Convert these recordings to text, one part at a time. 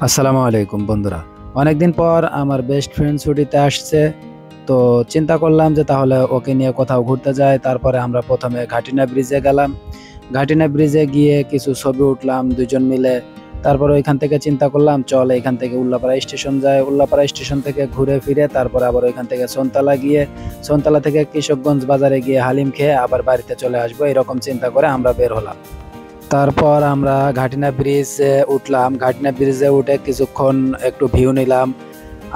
আসসালামু আলাইকুম বন্ধুরা। অনেকদিন পর আমার বেস্ট ফ্রেন্ড ছুটিতে আসছে। তো চিন্তা করলাম যে তাহলে ওকে নিয়ে কোথাও ঘুরতে যাই। তারপরে আমরা প্রথমে ঘাটিনা ব্রিজে গেলাম। ঘাটিনা ব্রিজে গিয়ে কিছু ছবি উঠলাম দুজন মিলে। তারপরে ওইখান থেকে চিন্তা করলাম চল এখান থেকে উল্লাপাড়া স্টেশন যাই। উল্লাপাড়া স্টেশন থেকে ঘুরে ফিরে তারপরে আবার ওইখান থেকে সনতলা গিয়ে সনতলা থেকে কৃষকগঞ্জ বাজারে গিয়ে হালিম খেয়ে আবার বাড়িতে চলে আসবো, এরকম চিন্তা করে আমরা বের হলাম। তারপর আমরা ঘাটিনা ব্রিজে উঠলাম। ঘাটিনা ব্রিজে উঠে কিছুক্ষণ একটু ভিউ নিলাম,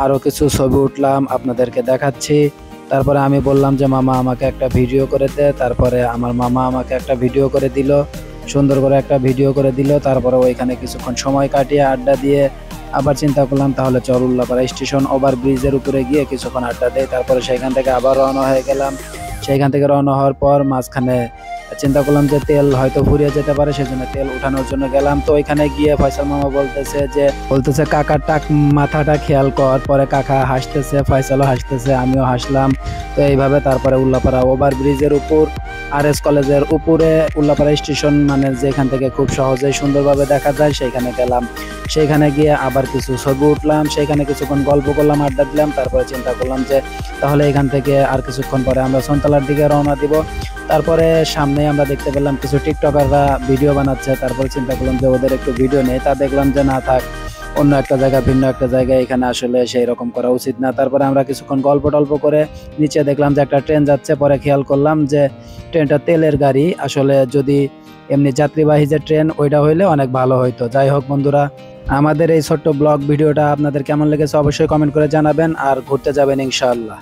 আরও কিছু ছবি উঠলাম, আপনাদেরকে দেখাচ্ছি। তারপরে আমি বললাম যে মামা আমাকে একটা ভিডিও করে দে। তারপরে আমার মামা আমাকে একটা ভিডিও করে দিল, সুন্দর করে একটা ভিডিও করে দিল। তারপরে ওইখানে কিছুক্ষণ সময় কাটিয়ে আড্ডা দিয়ে আবার চিন্তা করলাম তাহলে চল উল্লাপাড়া স্টেশন ওভার ব্রিজের উপরে গিয়ে কিছুক্ষণ আড্ডা দেই। তারপরে সেখান থেকে আবার রওনা হয়ে গেলাম। সেইখান থেকে রওনা হওয়ার পর মাঝখানে চিন্তা করলাম যে তেল হয়তো ফুরিয়ে যেতে পারে, সেজন্য তেল উঠানোর জন্য গেলাম। তো ওইখানে গিয়ে ফয়সাল মামা বলতেছে কাকার মাথাটা খেয়াল কর। পরে কাকা হাসতেছে, ফয়সালও হাসতেছে, আমিও হাসলাম। তো এইভাবে তারপরে উল্লাপাড়া ওভার ব্রিজের উপর RS কলেজের উপরে উল্লাপাড়া স্টেশন, মানে যেখান থেকে খুব সহজেই সুন্দরভাবে দেখা যায় সেইখানে গেলাম। সেইখানে গিয়ে আবার কিছু ছবি উঠলাম, সেইখানে কিছুক্ষণ গল্প করলাম, আড্ডা দিলাম। তারপরে চিন্তা করলাম যে তাহলে এখান থেকে আর কিছুক্ষণ পরে আমরা সনতলার দিকে রওনা দিব। তারপরে সামনে আমরা দেখতে পেলাম কিছু টিকটকাররা ভিডিও বানাচ্ছে। তারপরে চিন্তা করলাম যে ওদের একটু ভিডিও নেই। তা দেখলাম যে না থাক, অন্য একটা জায়গা, ভিন্ন একটা জায়গায়, এখানে আসলে সেই রকম করা উচিত না। তারপরে আমরা কিছুক্ষণ গল্প টল্প করে নিচে দেখলাম যে একটা ট্রেন যাচ্ছে। পরে খেয়াল করলাম যে ট্রেনটা তেলের গাড়ি, আসলে যদি এমনি যাত্রীবাহী যে ট্রেন ওইটা হইলে অনেক ভালো হইতো। যাই হোক বন্ধুরা, আমাদের এই ছোট্ট ব্লগ ভিডিওটা আপনাদের কেমন লেগেছে অবশ্যই কমেন্ট করে জানাবেন, আর ঘুরতে যাবেন ইনশাআল্লাহ।